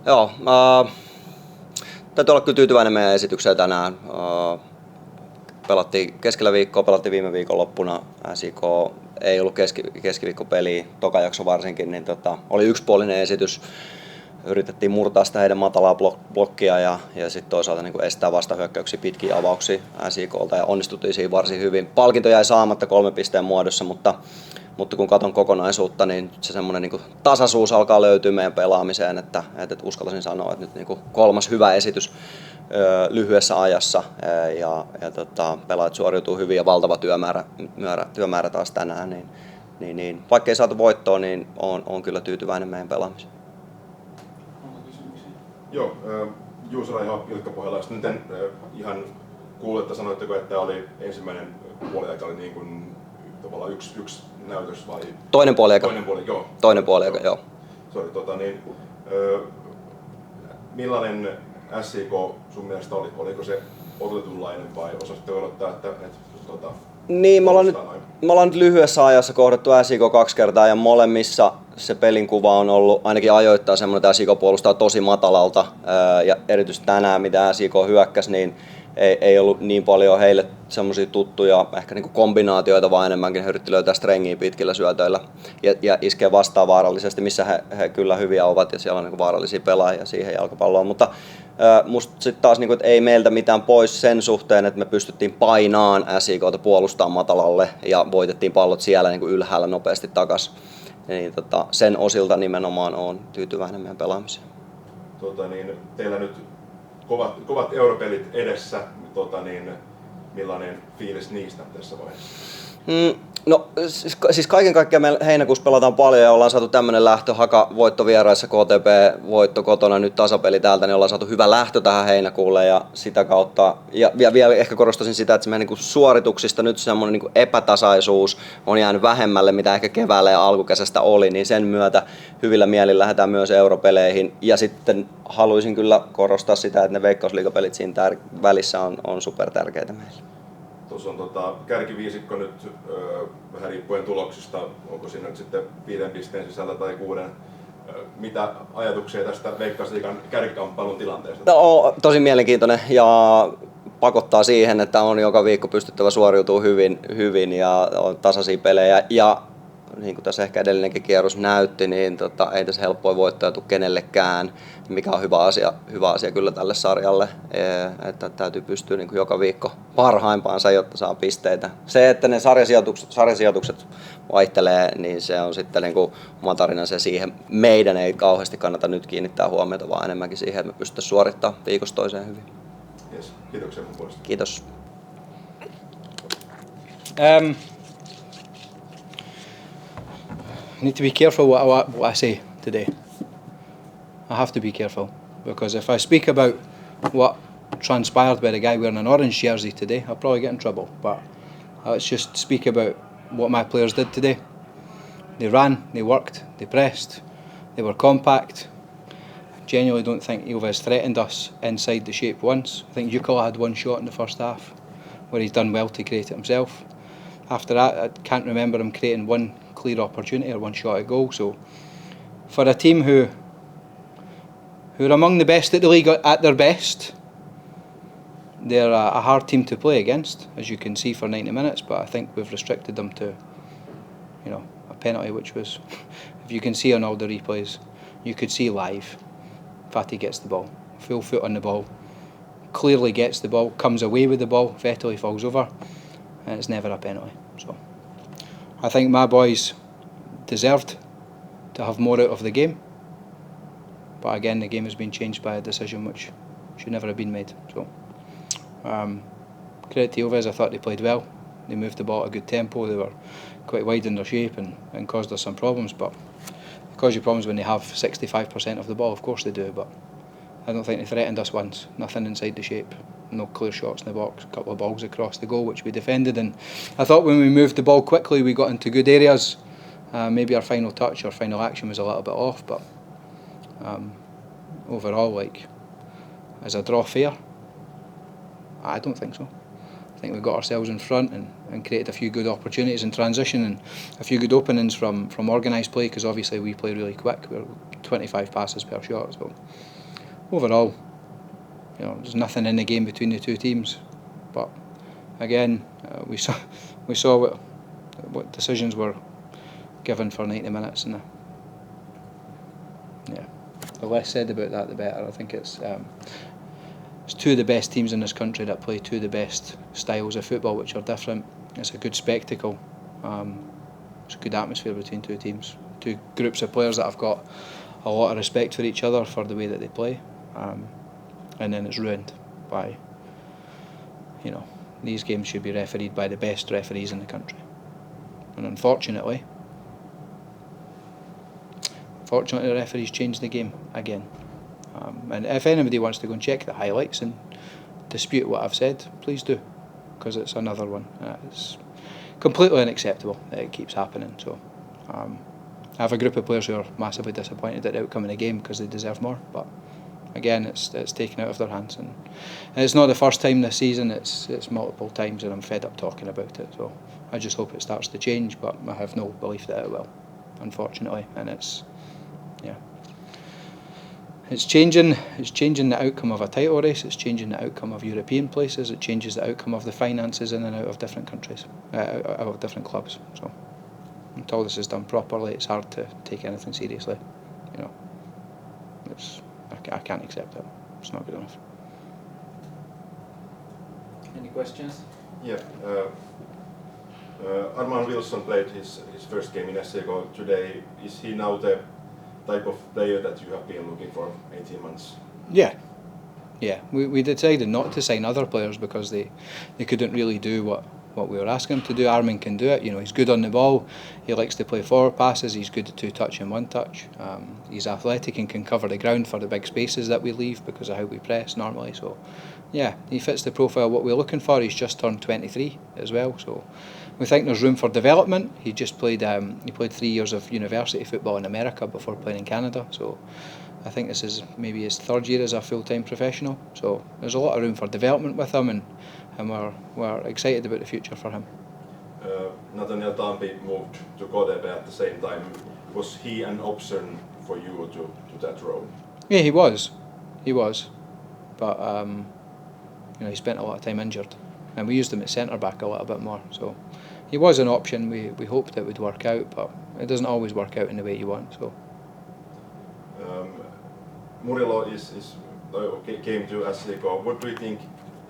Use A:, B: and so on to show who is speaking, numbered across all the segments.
A: Joo, täytyy olla kyllä tyytyväinen meidän esitykseen tänään. Pelattiin keskellä viikkoa, pelattiin viime viikon loppuna. SJK ei ollut keskiviikkopeliä, toka jakso varsinkin, niin oli yksipuolinen esitys. Yritettiin murtaa sitä heidän matalaa blokkia ja sitten toisaalta niin estää vastahyökkäyksiä pitkiä avauksia SJK:lta ja onnistuttiin siinä varsin hyvin. Palkinto jäi saamatta 3 pisteen muodossa, mutta kun katson kokonaisuutta, niin se semmoinen niin tasaisuus alkaa löytyä meidän pelaamiseen, että uskaltaisin sanoa, että nyt niin 3. hyvä esitys lyhyessä ajassa ja pelaajat suoriutuu hyvin ja valtava työmäärä taas tänään, niin vaikka ei saatu voittoa, niin on kyllä tyytyväinen meidän pelaamiseen.
B: Joo, Juusola ja Ilkka Pohjalaista. Nyt en ihan kuullut, että sanoitteko, että oli ensimmäinen puoliaika oli niin kuin tavallaan yksi näytös vai?
A: Toinen puoliaika,
B: joo.
A: Toinen puoliaika, joo.
B: Sori, millainen SJK sun mielestä oli? Oliko se odotetunlainen vai osasitteko odottaa, että
A: niin, me ollaan nyt lyhyessä ajassa kohdattu SJK 2 kertaa ja molemmissa se pelin kuva on ollut ainakin ajoittain semmoinen, että SJK puolustaa tosi matalalta ja erityisesti tänään mitä SJK hyökkäsi, niin ei ollut niin paljon heille semmoisia tuttuja ehkä niinku kombinaatioita, vaan enemmänkin he yritti löytää strengiä pitkillä syötöillä ja iskee vastaan vaarallisesti, missä he kyllä hyviä ovat ja siellä on niinku vaarallisia pelaajia siihen jalkapalloon, mutta musta sitten taas niinku, että ei meiltä mitään pois sen suhteen, että me pystyttiin painaan SJK:ta puolustamaan matalalle ja voitettiin pallot siellä niinku ylhäällä nopeasti takas. Niin, sen osilta nimenomaan on tyytyväinen meidän pelaamiseen.
B: Teillä nyt kovat europelit edessä, millainen fiilis niistä tässä vaiheessa?
A: No siis kaiken kaikkiaan meillä heinäkuussa pelataan paljon ja ollaan saatu tämmönen lähtö, Haka voitto vieraissa, KTP voitto kotona, nyt tasapeli täältä, niin ollaan saatu hyvä lähtö tähän heinäkuulle ja sitä kautta, ja vielä ehkä korostaisin sitä, että se meidän niin suorituksista nyt semmoinen niin epätasaisuus on jäänyt vähemmälle, mitä ehkä keväällä ja alkukesästä oli, niin sen myötä hyvillä mielin lähdetään myös europeleihin ja sitten haluaisin kyllä korostaa sitä, että ne Veikkausliigapelit siinä välissä on super tärkeitä meille.
B: Tuossa on kärkiviisikko nyt vähän riippuen tuloksista, onko siinä nyt sitten 5 pisteen sisällä tai 6. Mitä ajatuksia tästä Veikkausliigan kärkikamppailun tilanteesta?
A: No, tosi mielenkiintoinen ja pakottaa siihen, että on joka viikko pystyttävä suoriutumaan hyvin ja on tasaisia pelejä. Ja niin kuin tässä ehkä edellinenkin kierros näytti, niin ei tässä helppoja voittoja tule kenellekään, mikä on hyvä asia kyllä tälle sarjalle, että täytyy pystyä niin kuin joka viikko parhaimpaansa, jotta saa pisteitä. Se, että ne sarjasijoitukset vaihtelee, niin se on sitten niin kuin oma tarina se siihen. Meidän ei kauheasti kannata nyt kiinnittää huomiota, vaan enemmänkin siihen, että me pystytään suorittamaan viikosta toiseen hyvin.
B: Yes. Kiitoksia mun puolesta.
A: Kiitos.
C: I need to be careful what I say today. I have to be careful because if I speak about what transpired by the guy wearing an orange jersey today, I'll probably get in trouble. But let's just speak about what my players did today. They ran, they worked, they pressed, they were compact. I genuinely don't think Ilves threatened us inside the shape once. I think Jukola had 1 shot in the first half where he's done well to create it himself. After that, I can't remember him creating 1 clear opportunity or 1 shot at goal. So for a team who are among the best at the league at their best, they're a hard team to play against, as you can see for 90 minutes. But I think we've restricted them to, a penalty, which was, if you can see on all the replays, you could see live. Fatih gets the ball, full foot on the ball, clearly gets the ball, comes away with the ball. Vettori falls over, and it's never a penalty. So I think my boys deserved to have more out of the game, but again the game has been changed by a decision which should never have been made. So credit to Ilves, I thought they played well. They moved the ball at a good tempo. They were quite wide in their shape and caused us some problems, but they cause you problems when they have 65% of the ball, of course they do, but I don't think they threatened us once. Nothing inside the shape. No clear shots in the box, a couple of balls across the goal which we defended, and I thought when we moved the ball quickly we got into good areas. Maybe our final touch or final action was a little bit off, but overall, is a draw fair? I don't think so. I think we got ourselves in front and created a few good opportunities in transition and a few good openings from organised play, because obviously we play really quick. We're 25 passes per shot. So overall, there's nothing in the game between the two teams. But again, we saw what decisions were given for 90 minutes, and the less said about that, the better. I think it's two of the best teams in this country that play two of the best styles of football, which are different. It's a good spectacle. It's a good atmosphere between two teams, two groups of players that have got a lot of respect for each other for the way that they play, and then it's ruined by, these games should be refereed by the best referees in the country, and unfortunately the referees changed the game again. And if anybody wants to go and check the highlights and dispute what I've said, please do, because it's another one. It's completely unacceptable that it keeps happening. So I have a group of players who are massively disappointed at the outcome of the game because they deserve more. But again, it's taken out of their hands, and it's not the first time this season. It's multiple times, and I'm fed up talking about it. So I just hope it starts to change, but I have no belief that it will, unfortunately. And it's changing the outcome of a title race. It's changing the outcome of European places. It changes the outcome of the finances in and out of different countries, out of different clubs. So until this is done properly, it's hard to take anything seriously. I can't accept it. It's not good enough.
D: Any questions?
B: Yeah. Arman Wilson played his first game in SJK today. Is he now the type of player that you have been looking for 18 months?
C: Yeah. We decided not to sign other players because they couldn't really do what we were asking him to do. Arman can do it. He's good on the ball. He likes to play forward passes. He's good at 2-touch and 1-touch. He's athletic and can cover the ground for the big spaces that we leave because of how we press normally. So, yeah, he fits the profile of what we're looking for. He's just turned 23 as well. So we think there's room for development. He just played 3 years of university football in America before playing in Canada. So I think this is maybe his 3rd year as a full-time professional. So there's a lot of room for development with him, and we're excited about the future for him.
B: Nathaniel Tampi moved to Kodebe at the same time. Was he an option for you to that role?
C: Yeah, he was. But he spent a lot of time injured, and we used him at centre back a little bit more. So he was an option. We hoped it would work out, but it doesn't always work out in the way you want. So
B: Murillo came to SJK. What do you think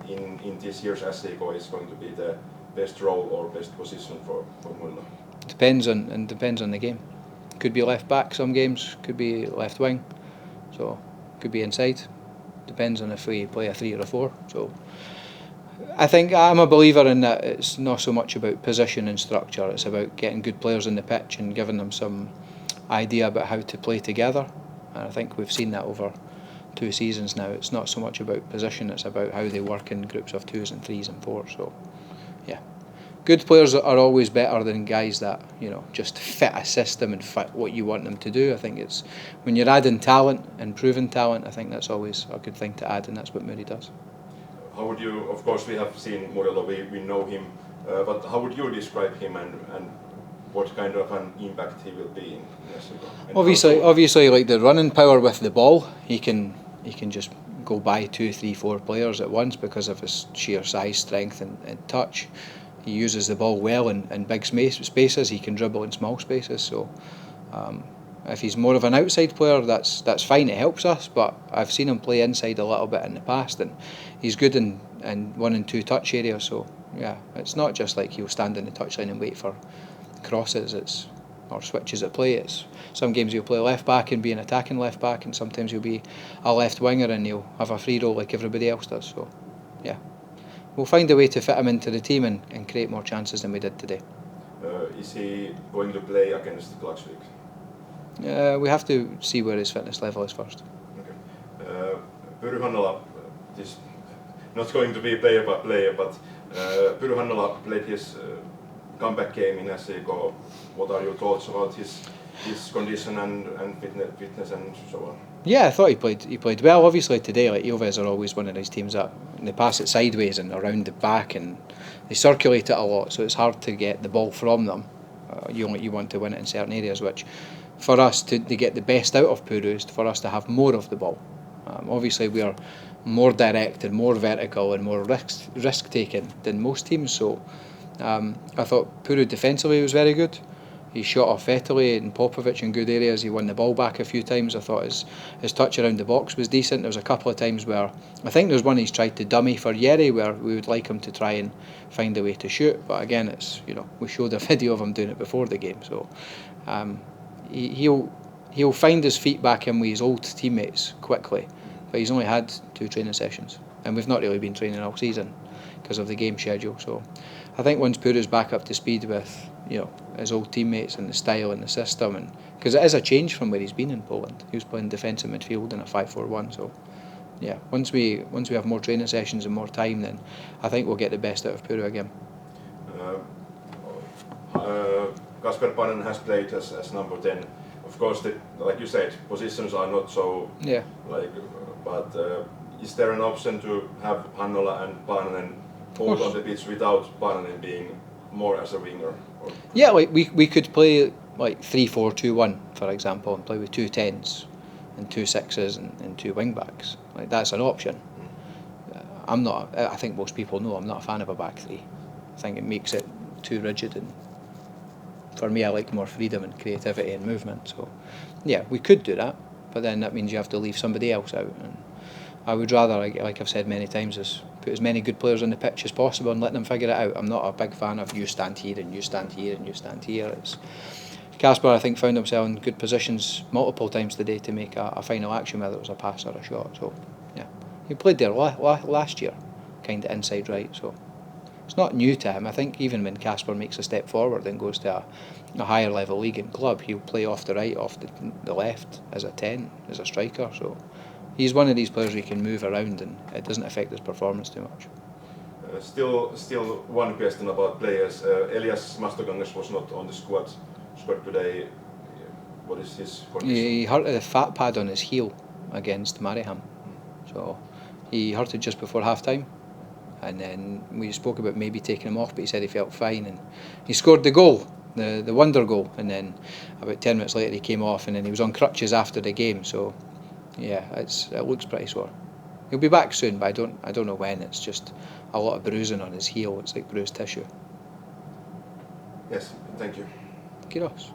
B: in this year's SJK is going to be the best role or best position for Murillo?
C: Depends on the game. Could be left back some games. Could be left wing. So could be inside. Depends on if we play a 3 or a 4. So I think I'm a believer in that. It's not so much about position and structure. It's about getting good players on the pitch and giving them some idea about how to play together. And I think we've seen that over 2 seasons now. It's not so much about position. It's about how they work in groups of 2s and 3s and 4s. So yeah, good players are always better than guys that just fit a system and fit what you want them to do. I think it's when you're adding talent and proven talent, I think that's always a good thing to add, and that's what Moody does.
B: How would you? Of course, we have seen Murillo. We know him, but how would you describe him and what kind of an impact he will be in SJK?
C: Obviously, like the running power with the ball, he can just go by 2, 3, 4 players at once because of his sheer size, strength, and touch. He uses the ball well in big spaces. He can dribble in small spaces. So if he's more of an outside player, that's fine. It helps us. But I've seen him play inside a little bit in the past, and he's good in 1 and 2 touch areas. So yeah, it's not just like he'll stand in the touchline and wait for crosses. Or switches at play. It's some games he'll play left back and be an attacking left back, and sometimes he'll be a left winger and he'll have a free role like everybody else does. So yeah, we'll find a way to fit him into the team and create more chances than we did today.
B: Is he going to play against Klaksvik?
C: We have to see where his fitness level is first.
B: Okay. Pyry Hannola is not going to be player by player, but Pyry Hannola played his comeback game in SJK. What are your thoughts about his condition and fitness and so on?
C: Yeah, I thought he played well. Obviously today, like Ilves are always one of these teams that they pass it sideways and around the back, and they circulate it a lot, so it's hard to get the ball from them. You want to win it in certain areas, which for us to get the best out of Puru is for us to have more of the ball. Obviously we are more direct and more vertical and more risk taking than most teams, so I thought Puru defensively was very good. He shot off Vetterli and Popovic in good areas. He won the ball back a few times. I thought his touch around the box was decent. There was a couple of times where I think there was one he's tried to dummy for Yeri, where we would like him to try and find a way to shoot. But again, it's, you know, we showed a video of him doing it before the game, so he'll find his feet back in with his old teammates quickly. But he's only had 2 training sessions, and we've not really been training all season because of the game schedule. So I think once Puru's back up to speed with, you know, his old teammates and the style and the system, and because it is a change from where he's been in Poland. He was playing defensive midfield in a 5-4-1. So yeah, once we have more training sessions and more time, then I think we'll get the best out of Puru again.
B: Kasper Panen has played as number 10. Of course, like you said, positions are not so but is there an option to have Hannola and Panen both on the pitch without Panen being more as a winger?
C: Yeah, like we could play like 3-4-2-1, for example, and play with 2 10s and 2 6s and 2 wing backs. Like, that's an option. I think most people know I'm not a fan of a back 3. I think it makes it too rigid, and for me I like more freedom and creativity and movement. So yeah, we could do that, but then that means you have to leave somebody else out, and I would rather, like I've said many times, is put as many good players on the pitch as possible and let them figure it out. I'm not a big fan of you stand here and you stand here and you stand here. Kasper, I think, found himself in good positions multiple times today to make a final action, whether it was a pass or a shot. So yeah, he played there last year, kind of inside right. So it's not new to him. I think even when Kasper makes a step forward and goes to a higher level league and club, he'll play off the right, off the left, as a 10, as a striker. So he's one of these players who can move around and it doesn't affect his performance too much.
B: Still one question about players. Elias Mastogangas was not on the squad today. What is his condition?
C: He hurt the fat pad on his heel against Mariehamn. So he hurt it just before half time, and then we spoke about maybe taking him off, but he said he felt fine, and he scored the goal, the wonder goal, and then about 10 minutes later he came off, and then he was on crutches after the game. So yeah, it looks pretty sore. He'll be back soon, but I don't know when. It's just a lot of bruising on his heel. It's like bruised tissue.
B: Yes, thank you.
C: Kiitos.